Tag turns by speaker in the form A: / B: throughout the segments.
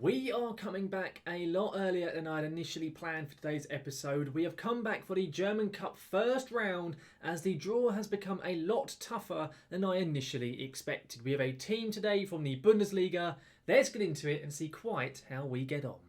A: We are coming back a lot earlier than I'd initially planned for today's episode. We have come back for the German Cup first round as the draw has become a lot tougher than I initially expected. We have a team today from the Bundesliga. Let's get into it and see quite how we get on.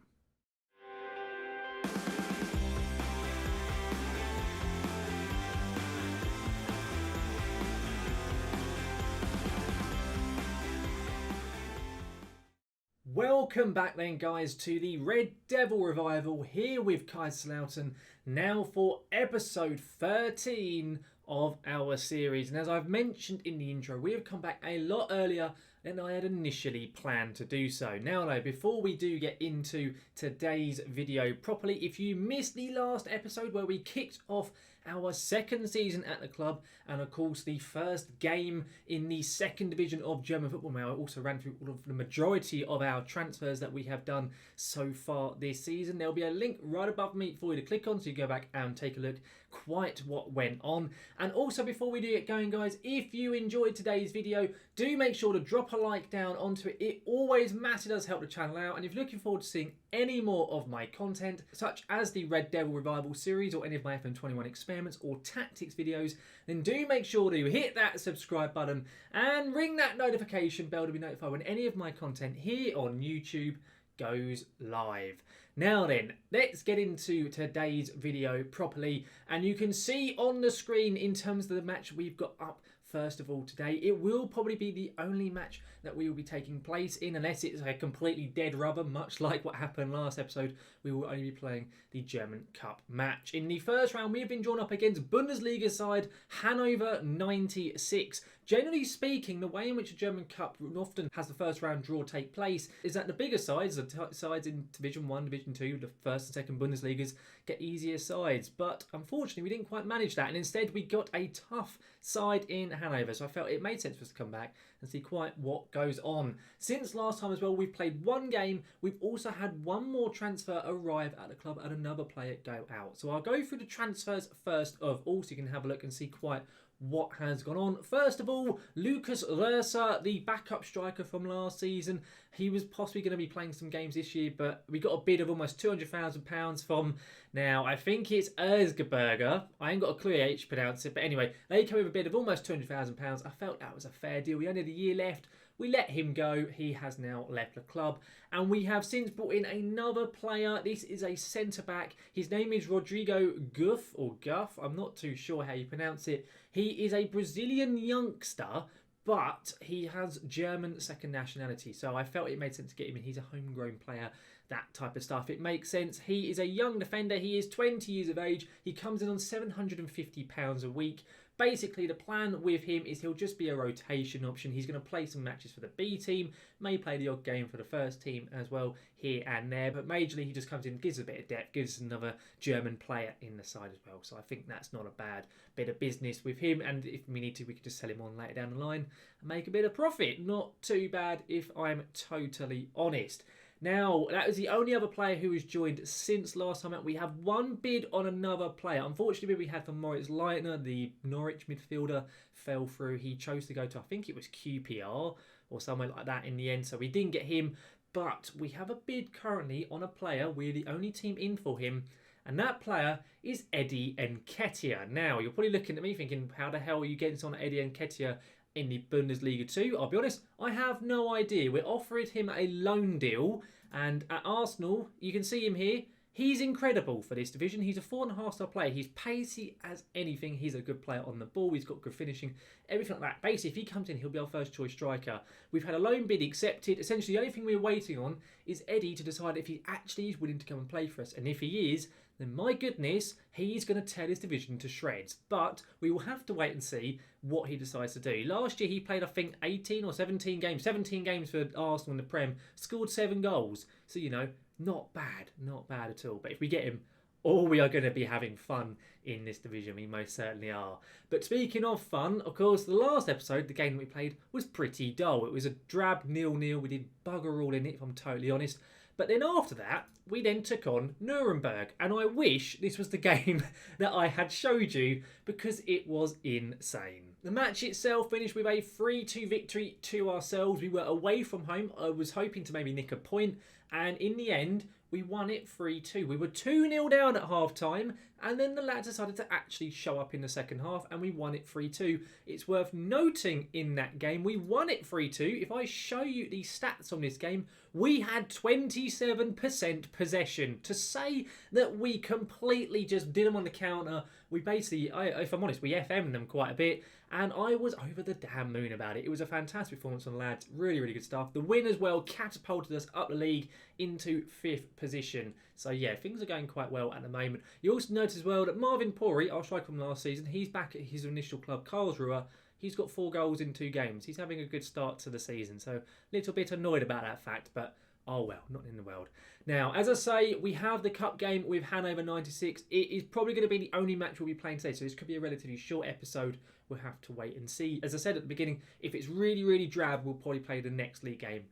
A: Welcome back then guys to the Red Devil Revival here with Kaiserslautern now for episode 13 of our series. And as I've mentioned in the intro, we have come back a lot earlier than I had initially planned to do so. Now though, before we do get into today's video properly, if you missed the last episode where we kicked off our second season at the club and of course the first game in the second division of German football, now I also ran through all of the majority of our transfers that we have done so far this season. There'll be a link right above me for you to click on so you go back and take a look quite what went on. And also before we do get going guys, if you enjoyed today's video, do make sure to drop a like down onto it. It always massively does help the channel out, and if you're looking forward to seeing any more of my content such as the Red Devil Revival series or any of my FM21 experiments or tactics videos, then do make sure to hit that subscribe button and ring that notification bell to be notified when any of my content here on YouTube goes live. Now then, let's get into today's video properly, and you can see on the screen in terms of the match we've got up first of all today. It will probably be the only match that we will be taking place in, unless it's a completely dead rubber, much like what happened last episode. We will only be playing the German Cup match. In the first round, we have been drawn up against Bundesliga side Hanover 96. Generally speaking, the way in which a German Cup often has the first round draw take place is that the bigger sides, the sides in Division 1, Division 2, the first and second Bundesligas, get easier sides. But unfortunately, we didn't quite manage that, and instead we got a tough side in Hanover. So I felt it made sense for us to come back and see quite what goes on. Since last time as well, we've played one game. We've also had one more transfer arrive at the club and another player go out. So I'll go through the transfers first of all so you can have a look and see quite what has gone on. First of all, Lucas Röser, the backup striker from last season. He was possibly going to be playing some games this year, but we got a bid of almost £200,000 from, now I think it's Erzgebirge. I ain't got a clue how you pronounce it, but anyway, they came with a bid of almost £200,000. I felt that was a fair deal. We only had a year left. We let him go. He has now left the club. And we have since brought in another player. This is a centre-back. His name is Rodrigo Guff, or Guff. I'm not too sure how you pronounce it. He is a Brazilian youngster, but he has German second nationality. So I felt it made sense to get him in. He's a homegrown player, that type of stuff. It makes sense. He is a young defender. He is 20 years of age. He comes in on £750 a week. Basically, the plan with him is he'll just be a rotation option. He's going to play some matches for the B team, may play the odd game for the first team as well here and there. But majorly, he just comes in, gives a bit of depth, gives another German player in the side as well. So I think that's not a bad bit of business with him. And if we need to, we could just sell him on later down the line and make a bit of profit. Not too bad if I'm totally honest. Now, that was the only other player who has joined since last time out. We have one bid on another player. Unfortunately, we had for Moritz Leitner, the Norwich midfielder, fell through. He chose to go to, I think it was QPR or somewhere like that in the end, so we didn't get him. But we have a bid currently on a player. We're the only team in for him, and that player is Eddie Nketiah. Now, you're probably looking at me thinking, how the hell are you getting on Eddie Nketiah in the Bundesliga 2? I'll be honest, I have no idea. We're offering him a loan deal, and at Arsenal, you can see him here. He's incredible for this division. He's a 4.5-star player. He's pacey as anything. He's a good player on the ball. He's got good finishing, everything like that. Basically, if he comes in, he'll be our first choice striker. We've had a loan bid accepted. Essentially, the only thing we're waiting on is Eddie to decide if he actually is willing to come and play for us. And if he is, then my goodness, he's going to tear this division to shreds. But we will have to wait and see what he decides to do. Last year, he played, I think, 18 or 17 games. 17 games for Arsenal in the Prem. Scored 7 goals. So, you know, not bad at all. But if we get him, we are going to be having fun in this division. We most certainly are. But speaking of fun, of course, the last episode, the game that we played, was pretty dull. It was a drab 0-0. We did bugger all in it, if I'm totally honest. But then after that, we then took on Nuremberg. And I wish this was the game that I had showed you, because it was insane. The match itself finished with a 3-2 victory to ourselves. We were away from home. I was hoping to maybe nick a point And in the end, we won it 3-2. We were 2-0 down at half-time, and then the lads decided to actually show up in the second half, and we won it 3-2. It's worth noting in that game, we won it 3-2. If I show you the stats on this game, we had 27% possession. To say that we completely just did them on the counter, we basically, if I'm honest, we FM'd them quite a bit, and I was over the damn moon about it. It was a fantastic performance on the lads. Really, really good stuff. The win as well catapulted us up the league into 5th position. So yeah, things are going quite well at the moment. You also notice as well that Marvin Pori, our striker from last season, he's back at his initial club, Karlsruhe. He's got 4 goals in 2 games. He's having a good start to the season. So a little bit annoyed about that fact, but oh well, not in the world. Now, as I say, we have the cup game with Hanover 96. It is probably going to be the only match we'll be playing today, so this could be a relatively short episode. We'll have to wait and see. As I said at the beginning, if it's really, really drab, we'll probably play the next league game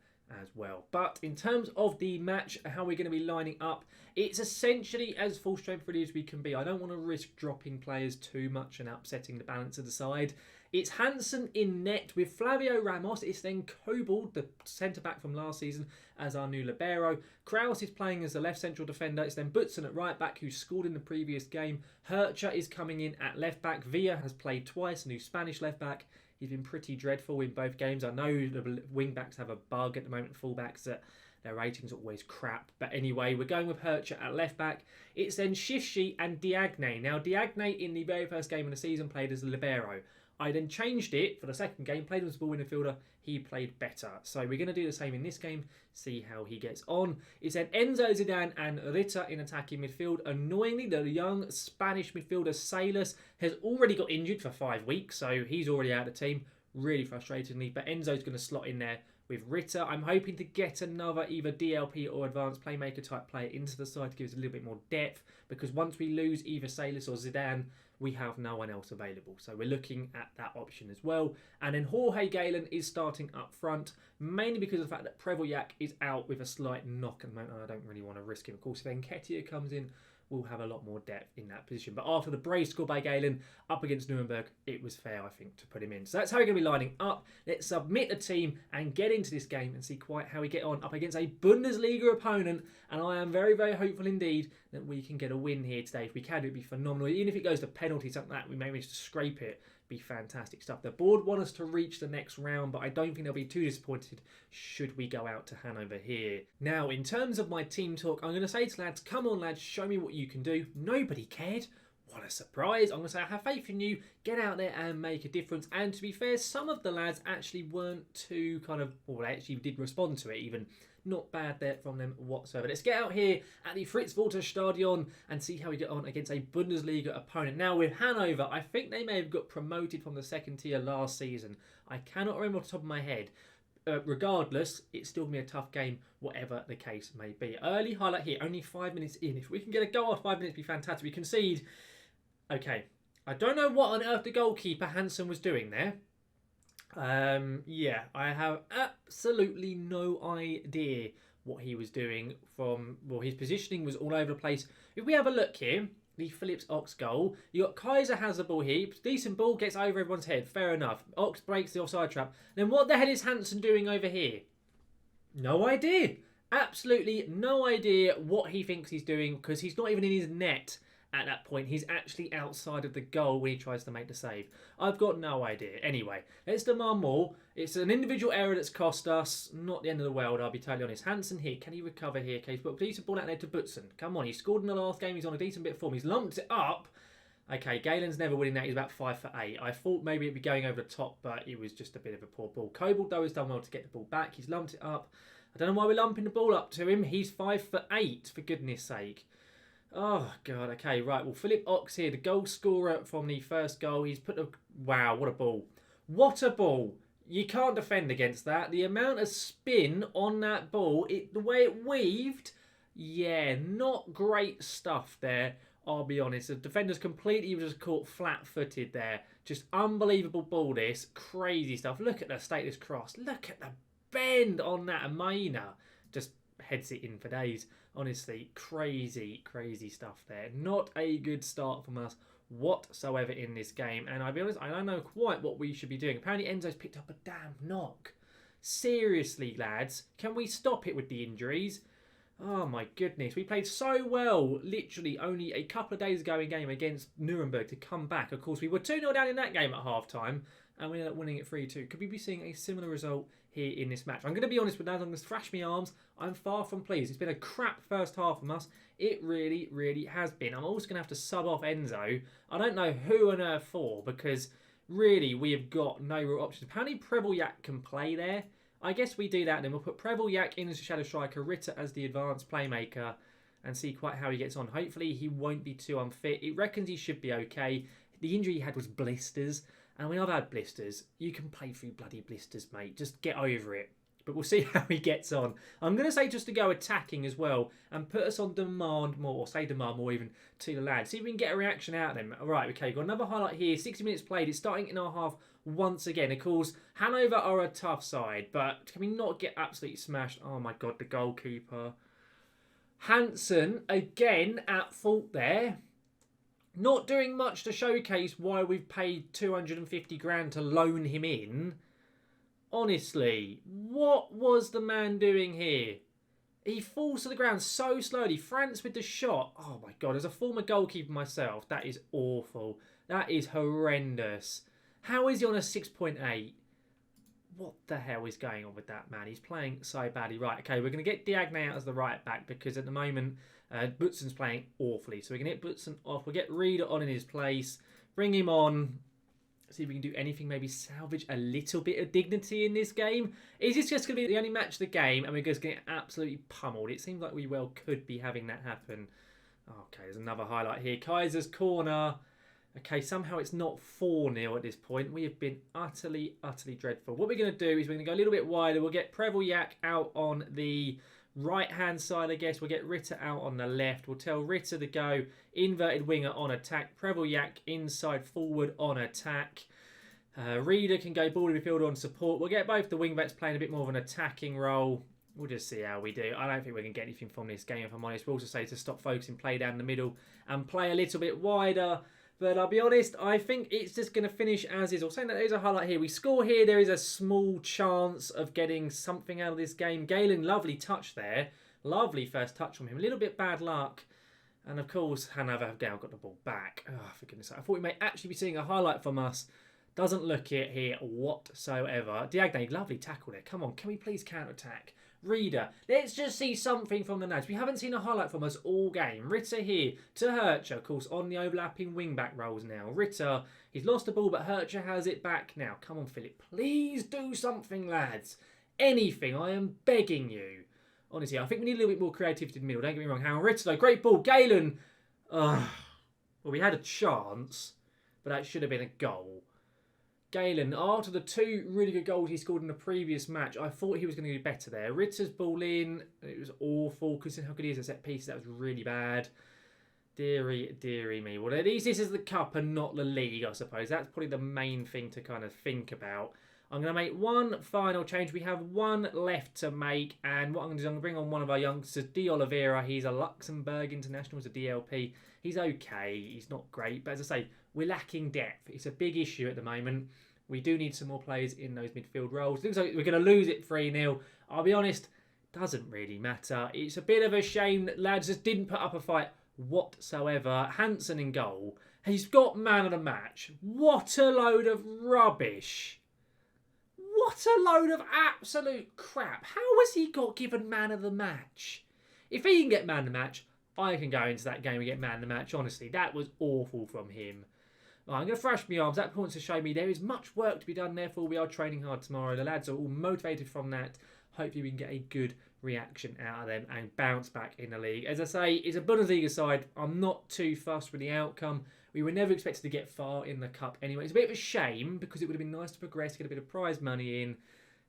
A: as well. But in terms of the match, how we're going to be lining up, it's essentially as full strength really as we can be. I don't want to risk dropping players too much and upsetting the balance of the side. It's Hansen in net with Flavio Ramos. It's then Kobold, the centre-back from last season, as our new libero. Kraus is playing as the left central defender. It's then Butson at right-back, who scored in the previous game. Hercher is coming in at left-back. Villa has played twice, a new Spanish left-back. He's been pretty dreadful in both games. I know the wing-backs have a bug at the moment, full-backs, that their ratings are always crap. But anyway, we're going with Hercher at left-back. It's then Shifshi and Diagne. Now, Diagne in the very first game of the season played as a libero. I then changed it for the second game, played him as a ball midfielder. He played better. So we're going to do the same in this game, see how he gets on. It's then Enzo Zidane and Ritter in attacking midfield. Annoyingly, the young Spanish midfielder Salas has already got injured for 5 weeks, so he's already out of the team. Really frustratingly, but Enzo's going to slot in there with Ritter. I'm hoping to get another either DLP or advanced playmaker type player into the side to give us a little bit more depth, because once we lose either Salas or Zidane, we have no one else available. So we're looking at that option as well. And then Jorge Galen is starting up front, mainly because of the fact that Prevoljak is out with a slight knock at the moment. I don't really want to risk him. Of course, if Nketiah comes in, we'll have a lot more depth in that position. But after the brace score by Galen up against Nuremberg, it was fair, I think, to put him in. So that's how we're going to be lining up. Let's submit the team and get into this game and see quite how we get on up against a Bundesliga opponent. And I am very, very hopeful indeed that we can get a win here today. If we can, it'd be phenomenal. Even if it goes to penalties, something like that, we may manage to scrape it. Be fantastic stuff. The board want us to reach the next round, but I don't think they'll be too disappointed should we go out to Hanover here. Now, in terms of my team talk, I'm going to say to lads, come on lads, show me what you can do. Nobody cared. What a surprise. I'm going to say I have faith in you. Get out there and make a difference. And to be fair, some of the lads actually weren't too well, they actually did respond to it even. Not bad there from them whatsoever. Let's get out here at the Fritz-Walter Stadion and see how we get on against a Bundesliga opponent. Now with Hanover, I think they may have got promoted from the second tier last season. I cannot remember off the top of my head. Regardless, it's still going to be a tough game, whatever the case may be. Early highlight here, only 5 minutes in. If we can get a goal off 5 minutes, it'd be fantastic. We concede. Okay, I don't know what on earth the goalkeeper Hansen was doing there. Yeah, I have absolutely no idea what he was doing his positioning was all over the place. If we have a look here, the Phillips Ox goal, you got Kaiser has the ball here, decent ball, gets over everyone's head, fair enough. Ox breaks the offside trap. Then what the hell is Hansen doing over here? No idea. Absolutely no idea what he thinks he's doing, because he's not even in his net. At that point, he's actually outside of the goal when he tries to make the save. I've got no idea. Anyway, let's demand more. It's an individual error that's cost us. Not the end of the world, I'll be totally honest. Hansen here. Can he recover here? Okay, he's put a decent ball out there to Butson. Come on, he scored in the last game. He's on a decent bit of form. He's lumped it up. Okay, Galen's never winning that. He's about 5 for 8. I thought maybe it'd be going over the top, but it was just a bit of a poor ball. Kobold, though, has done well to get the ball back. He's lumped it up. I don't know why we're lumping the ball up to him. He's 5 for 8, for goodness sake. Oh, God. Okay, right. Well, Philip Ox here, the goal scorer from the first goal. He's put a... Wow, what a ball. What a ball. You can't defend against that. The amount of spin on that ball, the way it weaved, yeah, not great stuff there, I'll be honest. The defender's completely just caught flat-footed there. Just unbelievable ball, this. Crazy stuff. Look at the stateless cross. Look at the bend on that. Amina just heads it in for days. Honestly, crazy, crazy stuff there. Not a good start from us whatsoever in this game. And I'll be honest, I don't know quite what we should be doing. Apparently Enzo's picked up a damn knock. Seriously, lads, can we stop it with the injuries? Oh my goodness, we played so well literally only a couple of days ago in game against Nuremberg to come back. Of course, we were 2-0 down in that game at half-time and we ended up winning it 3-2. Could we be seeing a similar result here in this match? I'm going to be honest with that. I'm going to thrash my arms. I'm far from pleased. It's been a crap first half from us. It really, really has been. I'm also going to have to sub off Enzo. I don't know who on earth for because really we have got no real options. Apparently Prevolyak can play there. I guess we do that and then we'll put Prevolyak in as a shadow striker, Ritter as the advanced playmaker and see quite how he gets on. Hopefully he won't be too unfit. It reckons he should be okay. The injury he had was blisters. And when I've had blisters, you can play through bloody blisters, mate. Just get over it. But we'll see how he gets on. I'm going to say just to go attacking as well and put us on demand more, or say demand more even, to the lads. See if we can get a reaction out of them. All right, okay, got another highlight here. 60 minutes played. It's starting in our half once again. Of course, Hanover are a tough side, but can we not get absolutely smashed? Oh my God, the goalkeeper. Hansen, again, at fault there. Not doing much to showcase why we've paid 250 grand to loan him in. Honestly, what was the man doing here? He falls to the ground so slowly. France with the shot. Oh my God, as a former goalkeeper myself, that is awful. That is horrendous. How is he on a 6.8? What the hell is going on with that man? He's playing so badly. Right, okay, we're going to get Diagne out as the right back because at the moment, Butsen's playing awfully. So we can get Butsen off. We'll get Reeder on in his place. Bring him on. See if we can do anything, maybe salvage a little bit of dignity in this game. Is this just going to be the only match of the game and we're just going to get absolutely pummeled? It seems like we well could be having that happen. Okay, there's another highlight here. Kaiser's corner. Okay, somehow it's not 4-0 at this point. We have been utterly, utterly dreadful. What we're going to do is we're going to go a little bit wider. We'll get Prevolyak out on the right-hand side, I guess. We'll get Ritter out on the left. We'll tell Ritter to go inverted winger on attack. Prevolyak inside forward on attack. Reeder can go ball midfielder on support. We'll get both the wing-backs playing a bit more of an attacking role. We'll just see how we do. I don't think we can get anything from this game, if I'm honest. We'll also say to stop focusing, play down the middle and play a little bit wider. But I'll be honest, I think it's just going to finish as is. Or saying that there's a highlight here. We score here. There is a small chance of getting something out of this game. Galen, lovely touch there. Lovely first touch from him. A little bit bad luck. And of course, Hanover have now got the ball back. Oh, for goodness sake. I thought we may actually be seeing a highlight from us. Doesn't look it here whatsoever. Diagne, lovely tackle there. Come on, can we please counter-attack? Reeder, let's just see something from the lads. We haven't seen a highlight from us all game. Ritter here to Hercher, of course, on the overlapping wing-back roles now. Ritter, he's lost the ball, but Hercher has it back now. Come on, Philip. Please do something, lads. Anything. I am begging you. Honestly, I think we need a little bit more creativity in the middle. Don't get me wrong. Howard Ritter, though. Great ball. Galen. Well, we had a chance, but that should have been a goal. Galen, after the 2 really good goals he scored in the previous match, I thought he was going to do better there. Ritter's ball in. It was awful. Considering how good he is at set pieces, that was really bad. Deary, deary me. Well, at least this is the cup and not the league, I suppose. That's probably the main thing to kind of think about. I'm going to make one final change. We have one left to make. And what I'm going to do is I'm going to bring on one of our youngsters, De Oliveira. He's a Luxembourg international. He's a DLP. He's okay. He's not great. But as I say, we're lacking depth. It's a big issue at the moment. We do need some more players in those midfield roles. Looks like we're going to lose it 3-0. I'll be honest, doesn't really matter. It's a bit of a shame that lads just didn't put up a fight whatsoever. Hansen in goal. He's got man of the match. What a load of rubbish. What a load of absolute crap. How has he got given man of the match? If he can get man of the match, I can go into that game and get man of the match. Honestly, that was awful from him. I'm going to thrash my arms. That points to show me there is much work to be done. Therefore, we are training hard tomorrow. The lads are all motivated from that. Hopefully, we can get a good reaction out of them and bounce back in the league. As I say, it's a Bundesliga side. I'm not too fussed with the outcome. We were never expected to get far in the cup anyway. It's a bit of a shame because it would have been nice to progress, get a bit of prize money in.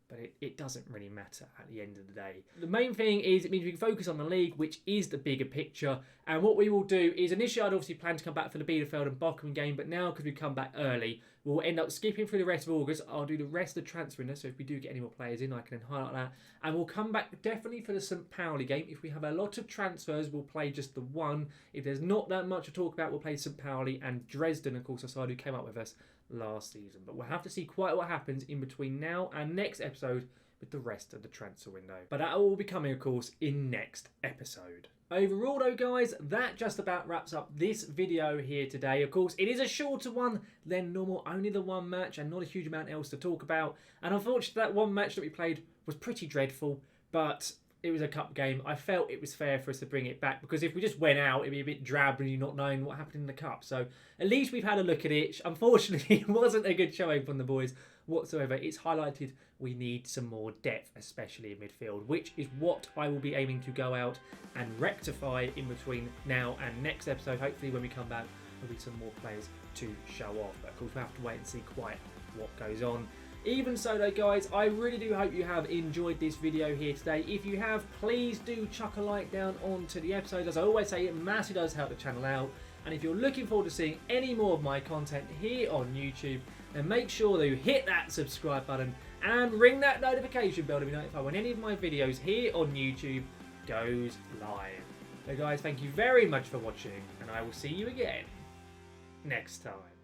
A: But it doesn't really matter at the end of the day. The main thing is it means we can focus on the league, which is the bigger picture. And what we will do is initially I'd obviously plan to come back for the Bielefeld and Bochum game, but now because we've come back early, we'll end up skipping through the rest of August. I'll do the rest of the transfer window, so if we do get any more players in, I can then highlight that. And we'll come back definitely for the St. Pauli game. If we have a lot of transfers, we'll play just the one. If there's not that much to talk about, we'll play St. Pauli and Dresden, of course, a side who came up with us last season. But we'll have to see quite what happens in between now and next episode, with the rest of the transfer window. But that will be coming, of course, in next episode. Overall though, guys, that just about wraps up this video here today. Of course, it is a shorter one than normal, only the one match and not a huge amount else to talk about. And unfortunately, that one match that we played was pretty dreadful, but it was a cup game. I felt it was fair for us to bring it back, because if we just went out, it'd be a bit drab and you not knowing what happened in the cup. So at least we've had a look at it. Unfortunately, it wasn't a good showing from the boys whatsoever. It's highlighted we need some more depth, especially in midfield, which is what I will be aiming to go out and rectify in between now and next episode. Hopefully when we come back, there'll be some more players to show off. But of course, we'll have to wait and see quite what goes on. Even so though, guys, I really do hope you have enjoyed this video here today. If you have, please do chuck a like down onto the episode. As I always say, it massively does help the channel out. And if you're looking forward to seeing any more of my content here on YouTube, then make sure to hit that subscribe button and ring that notification bell to be notified when any of my videos here on YouTube goes live. So guys, thank you very much for watching, and I will see you again next time.